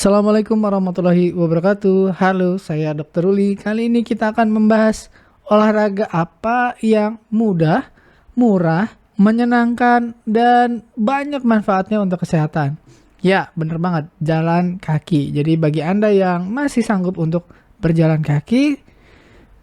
Assalamualaikum warahmatullahi wabarakatuh. Halo, saya Dr. Ruli. Kali ini kita akan membahas olahraga apa yang mudah, murah, menyenangkan, dan banyak manfaatnya untuk kesehatan. Ya, bener banget, jalan kaki. Jadi bagi Anda yang masih sanggup untuk berjalan kaki,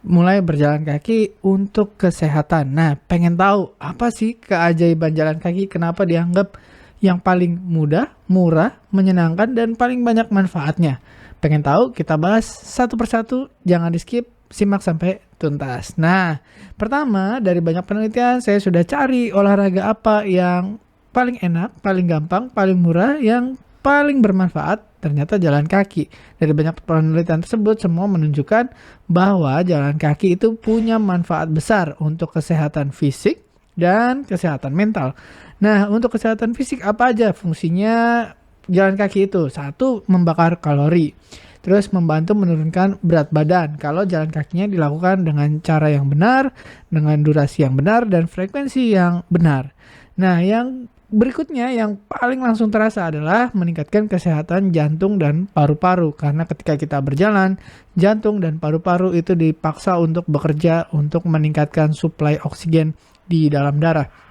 mulai berjalan kaki untuk kesehatan. Nah, pengen tahu apa sih keajaiban jalan kaki? Kenapa dianggap yang paling mudah, murah, menyenangkan, dan paling banyak manfaatnya? Pengen tahu? Kita bahas satu persatu, jangan di skip, simak sampai tuntas. Nah, pertama dari banyak penelitian saya sudah cari olahraga apa yang paling enak, paling gampang, paling murah, yang paling bermanfaat. Ternyata jalan kaki. Dari banyak penelitian tersebut semua menunjukkan bahwa jalan kaki itu punya manfaat besar untuk kesehatan fisik dan kesehatan mental. Nah, untuk kesehatan fisik apa aja fungsinya jalan kaki itu? Satu, membakar kalori. Terus membantu menurunkan berat badan kalau jalan kakinya dilakukan dengan cara yang benar, dengan durasi yang benar, dan frekuensi yang benar. Nah, yang berikutnya yang paling langsung terasa adalah meningkatkan kesehatan jantung dan paru-paru. Karena ketika kita berjalan, jantung dan paru-paru itu dipaksa untuk bekerja untuk meningkatkan suplai oksigen di dalam darah.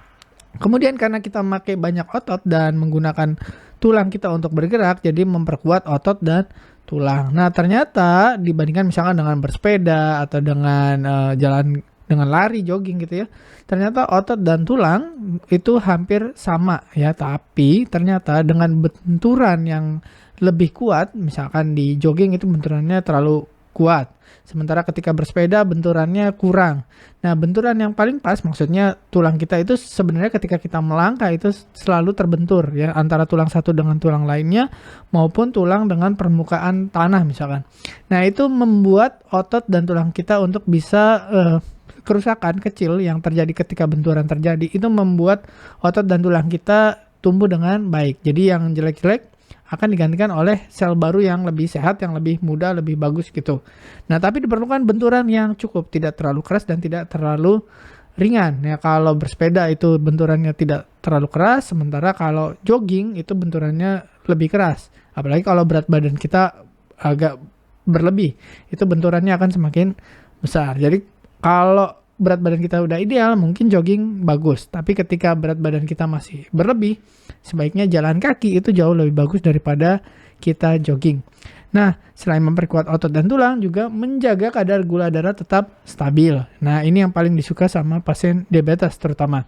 Kemudian karena kita memakai banyak otot dan menggunakan tulang kita untuk bergerak, jadi memperkuat otot dan tulang. Nah, ternyata dibandingkan misalkan dengan bersepeda atau dengan jalan dengan lari, jogging gitu ya, ternyata otot dan tulang itu hampir sama ya, tapi ternyata dengan benturan yang lebih kuat, misalkan di jogging itu benturannya terlalu kuat. Sementara ketika bersepeda benturannya kurang. Nah, benturan yang paling pas maksudnya tulang kita itu sebenarnya ketika kita melangkah itu selalu terbentur ya, antara tulang satu dengan tulang lainnya maupun tulang dengan permukaan tanah misalkan. Nah, itu membuat otot dan tulang kita untuk bisa kerusakan kecil yang terjadi ketika benturan terjadi itu membuat otot dan tulang kita tumbuh dengan baik. Jadi yang jelek-jelek akan digantikan oleh sel baru yang lebih sehat, yang lebih muda, lebih bagus gitu. Nah, tapi diperlukan benturan yang cukup, tidak terlalu keras dan tidak terlalu ringan. Ya, kalau bersepeda itu benturannya tidak terlalu keras, sementara kalau jogging itu benturannya lebih keras. Apalagi kalau berat badan kita agak berlebih, itu benturannya akan semakin besar. Jadi kalau berat badan kita udah ideal, mungkin jogging bagus. Tapi ketika berat badan kita masih berlebih, sebaiknya jalan kaki itu jauh lebih bagus daripada kita jogging. Nah, selain memperkuat otot dan tulang, juga menjaga kadar gula darah tetap stabil. Nah, ini yang paling disuka sama pasien diabetes terutama.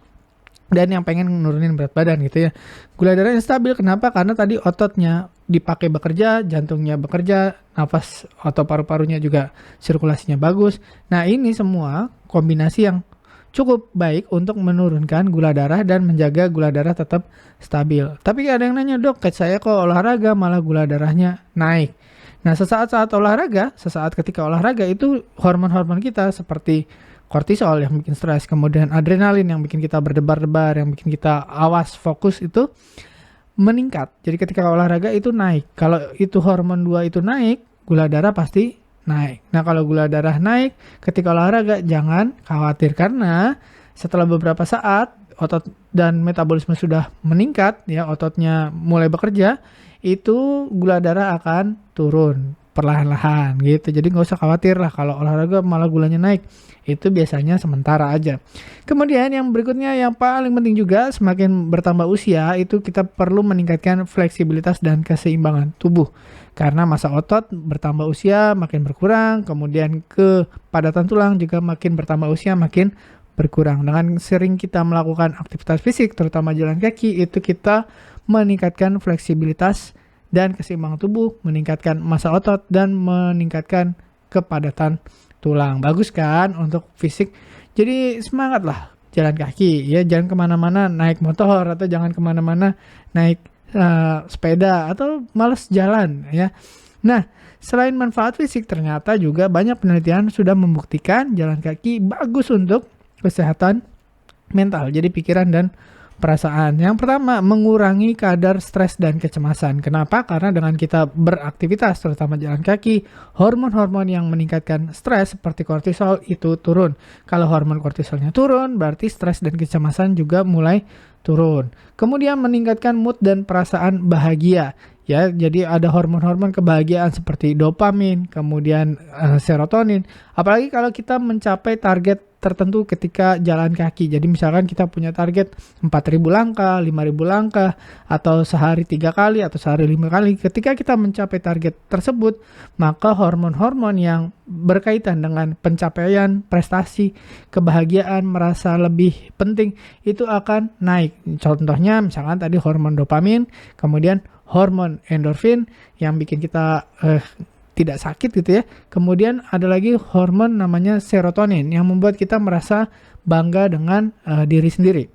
Dan yang pengen nurunin berat badan gitu ya. Gula darahnya stabil, kenapa? Karena tadi ototnya dipakai bekerja, jantungnya bekerja, nafas atau paru-parunya juga sirkulasinya bagus. Nah, ini semua kombinasi yang cukup baik untuk menurunkan gula darah dan menjaga gula darah tetap stabil. Tapi ada yang nanya, dok, saya kok olahraga malah gula darahnya naik. Nah, sesaat ketika olahraga itu hormon-hormon kita seperti kortisol yang bikin stres, kemudian adrenalin yang bikin kita berdebar-debar, yang bikin kita awas, fokus itu meningkat. Jadi ketika olahraga itu naik. Kalau itu hormon 2 itu naik, gula darah pasti naik. Nah, kalau gula darah naik ketika olahraga jangan khawatir karena setelah beberapa saat otot dan metabolisme sudah meningkat ya, ototnya mulai bekerja, itu gula darah akan turun perlahan-lahan gitu. Jadi nggak usah khawatir lah kalau olahraga malah gulanya naik. Itu biasanya sementara aja. Kemudian yang berikutnya yang paling penting juga, semakin bertambah usia itu kita perlu meningkatkan fleksibilitas dan keseimbangan tubuh. Karena masa otot bertambah usia makin berkurang, kemudian kepadatan tulang juga makin bertambah usia makin berkurang. Dengan sering kita melakukan aktivitas fisik terutama jalan kaki, itu kita meningkatkan fleksibilitas dan keseimbangan tubuh, meningkatkan massa otot, dan meningkatkan kepadatan tulang. Bagus kan untuk fisik? Jadi semangat lah jalan kaki ya, jangan kemana-mana naik motor atau jangan kemana-mana naik sepeda atau males jalan ya. Nah, selain manfaat fisik, ternyata juga banyak penelitian sudah membuktikan jalan kaki bagus untuk kesehatan mental, jadi pikiran dan perasaan. Yang pertama, mengurangi kadar stres dan kecemasan. Kenapa? Karena dengan kita beraktivitas, terutama jalan kaki, hormon-hormon yang meningkatkan stres seperti kortisol itu turun. Kalau hormon kortisolnya turun, berarti stres dan kecemasan juga mulai turun. Kemudian meningkatkan mood dan perasaan bahagia. Ya, jadi ada hormon-hormon kebahagiaan seperti dopamin, kemudian serotonin. Apalagi kalau kita mencapai target tertentu ketika jalan kaki. Jadi misalkan kita punya target 4.000 langkah, 5.000 langkah, atau sehari 3 kali, atau sehari 5 kali. Ketika kita mencapai target tersebut, maka hormon-hormon yang berkaitan dengan pencapaian, prestasi, kebahagiaan, merasa lebih penting, itu akan naik. Contohnya misalkan tadi hormon dopamin, kemudian hormon endorfin yang bikin kita tidak sakit gitu ya. Kemudian ada lagi hormon namanya serotonin yang membuat kita merasa bangga dengan diri sendiri.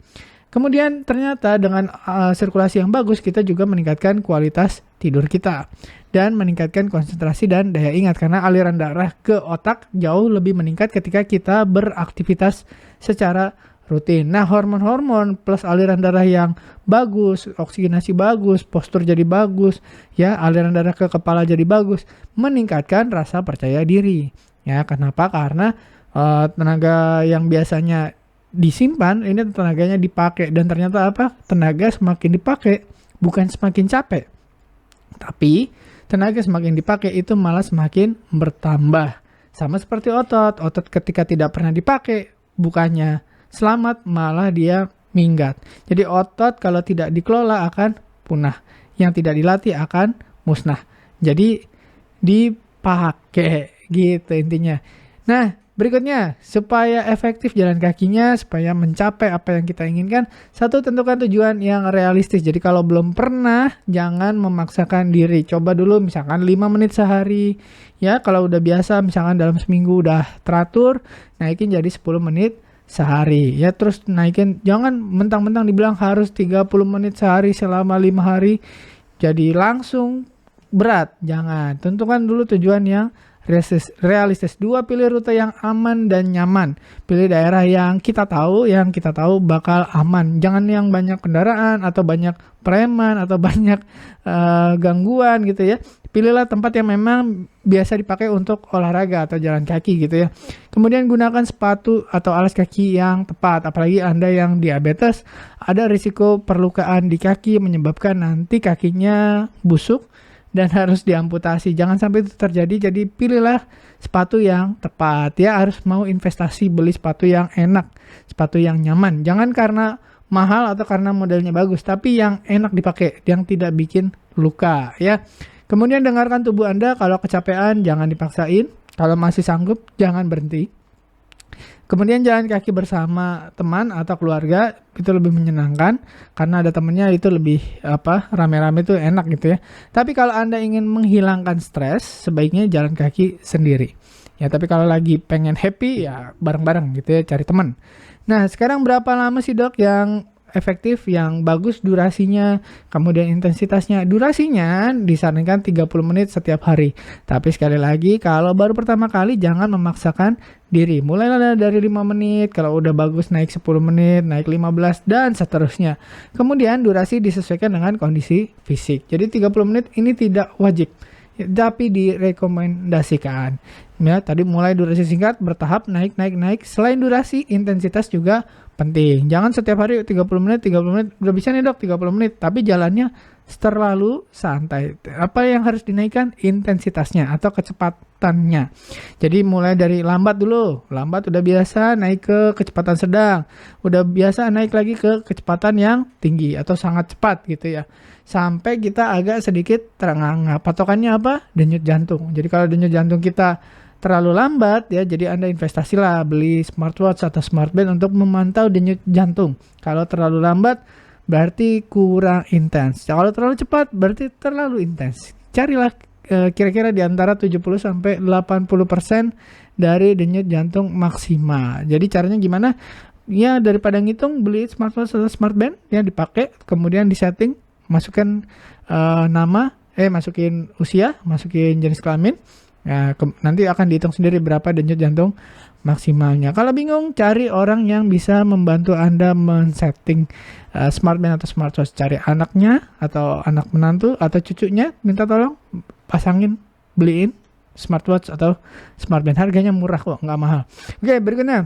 Kemudian ternyata dengan sirkulasi yang bagus kita juga meningkatkan kualitas tidur kita dan meningkatkan konsentrasi dan daya ingat karena aliran darah ke otak jauh lebih meningkat ketika kita beraktivitas secara rutin. Nah, hormon-hormon plus aliran darah yang bagus, oksigenasi bagus, postur jadi bagus, ya, aliran darah ke kepala jadi bagus, meningkatkan rasa percaya diri. Ya, kenapa? Karena tenaga yang biasanya disimpan, ini tenaganya dipakai dan ternyata apa? Tenaga semakin dipakai, bukan semakin capek. Tapi tenaga semakin dipakai itu malah semakin bertambah. Sama seperti otot. Otot ketika tidak pernah dipakai, bukannya selamat, malah dia minggat. Jadi otot kalau tidak dikelola akan punah. Yang tidak dilatih akan musnah. Jadi dipakai gitu intinya. Nah, berikutnya, supaya efektif jalan kakinya, supaya mencapai apa yang kita inginkan, satu, tentukan tujuan yang realistis. Jadi kalau belum pernah, jangan memaksakan diri. Coba dulu misalkan 5 menit sehari. Ya, kalau udah biasa misalkan dalam seminggu udah teratur, naikin jadi 10 menit sehari. Ya, terus naikin, jangan mentang-mentang dibilang harus 30 menit sehari selama 5 hari. Jadi langsung berat, jangan. Tentukan dulu tujuan yang realistis. 2, pilih rute yang aman dan nyaman. Pilih daerah yang kita tahu bakal aman. Jangan yang banyak kendaraan atau banyak preman atau banyak gangguan gitu ya. Pilihlah tempat yang memang biasa dipakai untuk olahraga atau jalan kaki gitu ya. Kemudian gunakan sepatu atau alas kaki yang tepat. Apalagi Anda yang diabetes, ada risiko perlukaan di kaki menyebabkan nanti kakinya busuk dan harus diamputasi. Jangan sampai itu terjadi. Jadi pilihlah sepatu yang tepat ya. Harus mau investasi beli sepatu yang enak, sepatu yang nyaman. Jangan karena mahal atau karena modelnya bagus, tapi yang enak dipakai, yang tidak bikin luka ya. Kemudian dengarkan tubuh Anda. Kalau kecapean jangan dipaksain. Kalau masih sanggup jangan berhenti. Kemudian jalan kaki bersama teman atau keluarga itu lebih menyenangkan karena ada temennya, itu lebih rame-rame itu enak gitu ya. Tapi kalau Anda ingin menghilangkan stres, sebaiknya jalan kaki sendiri. Ya, tapi kalau lagi pengen happy ya bareng-bareng gitu ya, cari teman. Nah, sekarang berapa lama sih Dok yang efektif, yang bagus durasinya, kemudian intensitasnya? Durasinya disarankan 30 menit setiap hari. Tapi sekali lagi, kalau baru pertama kali jangan memaksakan diri. Mulailah dari 5 menit, kalau udah bagus naik 10 menit, naik 15, dan seterusnya. Kemudian durasi disesuaikan dengan kondisi fisik. Jadi 30 menit ini tidak wajib, tapi direkomendasikan. Ya, tadi mulai durasi singkat, bertahap, naik. Selain durasi, intensitas juga penting. Jangan setiap hari 30 menit, udah bisa nih Dok 30 menit, tapi jalannya terlalu santai. Apa yang harus dinaikkan? Intensitasnya atau kecepatannya. Jadi mulai dari lambat dulu. Lambat udah biasa, naik ke kecepatan sedang. Udah biasa naik lagi ke kecepatan yang tinggi atau sangat cepat gitu ya. Sampai kita agak sedikit terengah-engah. Patokannya apa? Denyut jantung. Jadi kalau denyut jantung kita terlalu lambat ya, jadi Anda investasilah beli smartwatch atau smartband untuk memantau denyut jantung. Kalau terlalu lambat berarti kurang intens. Kalau terlalu cepat berarti terlalu intens. Carilah kira-kira di antara 70-80% dari denyut jantung maksimal. Jadi caranya gimana? Ya, daripada ngitung, beli smartwatch atau smartband yang dipakai, kemudian disetting, masukkan masukin usia, masukin jenis kelamin. Ya, nanti akan dihitung sendiri berapa denyut jantung maksimalnya. Kalau bingung, cari orang yang bisa membantu Anda men-setting smartband atau smartwatch. Cari anaknya atau anak menantu atau cucunya, minta tolong pasangin, beliin smartwatch atau smartband. Harganya murah kok, nggak mahal. Oke, berikutnya.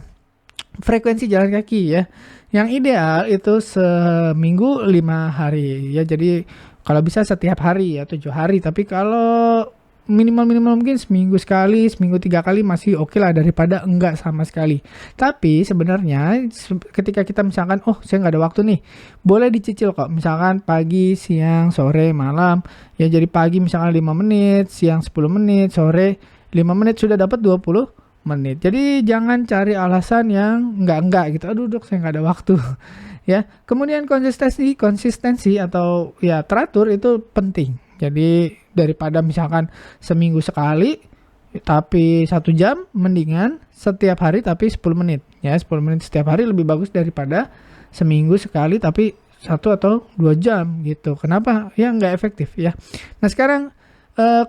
frekuensi jalan kaki ya. Yang ideal itu seminggu 5 hari ya. Jadi kalau bisa setiap hari ya 7 hari. Tapi kalau minimal mungkin seminggu sekali, seminggu 3 kali masih oke lah daripada enggak sama sekali. Tapi sebenarnya ketika kita misalkan, oh saya nggak ada waktu nih, boleh dicicil kok. Misalkan pagi, siang, sore, malam. Ya jadi pagi misalkan 5 menit, siang 10 menit, sore 5 menit sudah dapat 20 menit. Jadi jangan cari alasan yang enggak gitu. Aduh dok saya nggak ada waktu. Ya. Kemudian konsistensi atau ya teratur itu penting. Jadi daripada misalkan seminggu sekali tapi 1 jam, mendingan setiap hari tapi 10 menit. Ya 10 menit setiap hari lebih bagus daripada seminggu sekali tapi 1 atau 2 jam gitu. Kenapa? Ya nggak efektif ya. Nah sekarang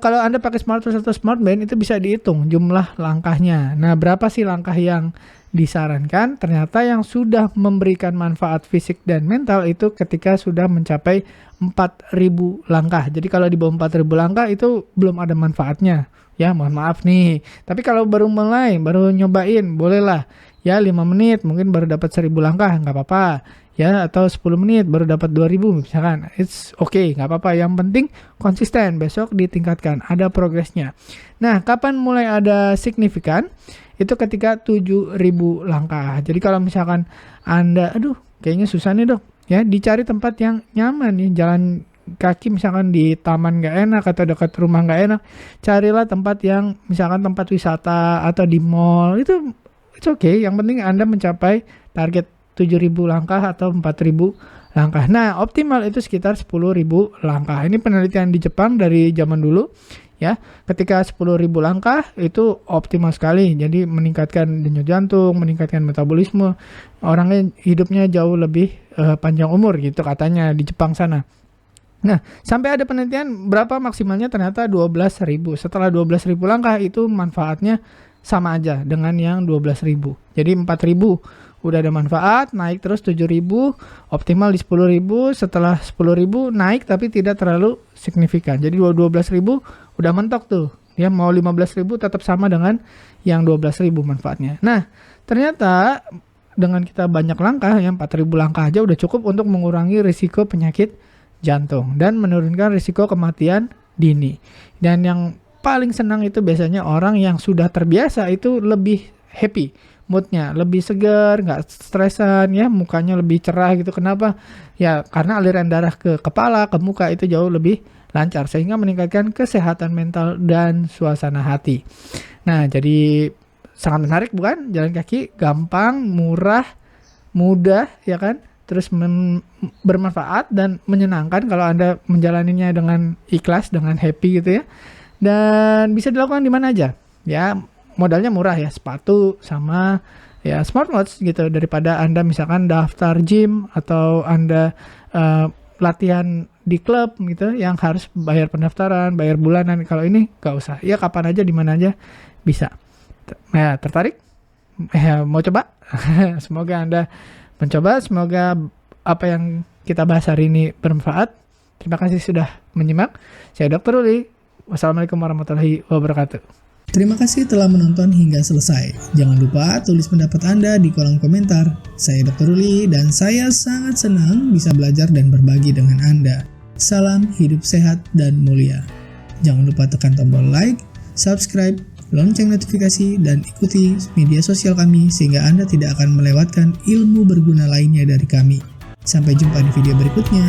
kalau Anda pakai smartwatch atau smartband itu bisa dihitung jumlah langkahnya. Nah berapa sih langkah yang disarankan? Ternyata yang sudah memberikan manfaat fisik dan mental itu ketika sudah mencapai 4.000 langkah. Jadi kalau di bawah 4.000 langkah itu belum ada manfaatnya. Ya mohon maaf nih. Tapi kalau baru mulai, baru nyobain, bolehlah. Ya 5 menit mungkin baru dapat 1.000 langkah, nggak apa-apa. Ya atau 10 menit baru dapat 2.000 misalkan. It's okay, nggak apa-apa. Yang penting konsisten, besok ditingkatkan, ada progresnya. Nah, kapan mulai ada signifikan? Itu ketika 7.000 langkah. Jadi kalau misalkan Anda, aduh kayaknya susah nih dok, ya dicari tempat yang nyaman nih, jalan kaki misalkan di taman nggak enak atau dekat rumah nggak enak, carilah tempat yang misalkan tempat wisata atau di mall, itu it's okay. Yang penting Anda mencapai target 7.000 langkah atau 4.000 langkah. Nah optimal itu sekitar 10.000 langkah. Ini penelitian di Jepang dari zaman dulu. Ya, ketika 10.000 langkah itu optimal sekali. Jadi meningkatkan denyut jantung, meningkatkan metabolisme. Orangnya hidupnya jauh lebih panjang umur gitu katanya di Jepang sana. Nah, sampai ada penelitian berapa maksimalnya, ternyata 12.000. Setelah 12.000 langkah itu manfaatnya sama aja dengan yang 12.000. Jadi 4.000 udah ada manfaat, naik terus 7.000, optimal di 10.000, setelah 10.000 naik tapi tidak terlalu signifikan. Jadi 12.000 udah mentok tuh. Ya mau 15.000 tetap sama dengan yang 12.000 manfaatnya. Nah, ternyata dengan kita banyak langkah, yang 4.000 langkah aja udah cukup untuk mengurangi risiko penyakit jantung dan menurunkan risiko kematian dini. Dan yang paling senang itu biasanya orang yang sudah terbiasa itu lebih happy, moodnya lebih segar, nggak stresan ya, mukanya lebih cerah gitu. Kenapa? Ya karena aliran darah ke kepala, ke muka itu jauh lebih lancar sehingga meningkatkan kesehatan mental dan suasana hati. Nah, jadi sangat menarik bukan? Jalan kaki gampang, murah, mudah ya kan? Terus bermanfaat dan menyenangkan kalau Anda menjalaninya dengan ikhlas, dengan happy gitu ya. Dan bisa dilakukan di mana aja. Ya, modalnya murah ya, sepatu sama ya smartwatch gitu, daripada Anda misalkan daftar gym atau Anda latihan di klub gitu yang harus bayar pendaftaran, bayar bulanan. Kalau ini gak usah, ya kapan aja di mana aja bisa. Nah, tertarik? Mau coba? Semoga Anda mencoba, semoga apa yang kita bahas hari ini bermanfaat. Terima kasih sudah menyimak. Saya Dr. Uli. Wassalamualaikum warahmatullahi wabarakatuh. Terima kasih telah menonton hingga selesai. Jangan lupa tulis pendapat Anda di kolom komentar. Saya Dr. Uli dan saya sangat senang bisa belajar dan berbagi dengan Anda. Salam hidup sehat dan mulia. Jangan lupa tekan tombol like, subscribe, lonceng notifikasi, dan ikuti media sosial kami sehingga Anda tidak akan melewatkan ilmu berguna lainnya dari kami. Sampai jumpa di video berikutnya.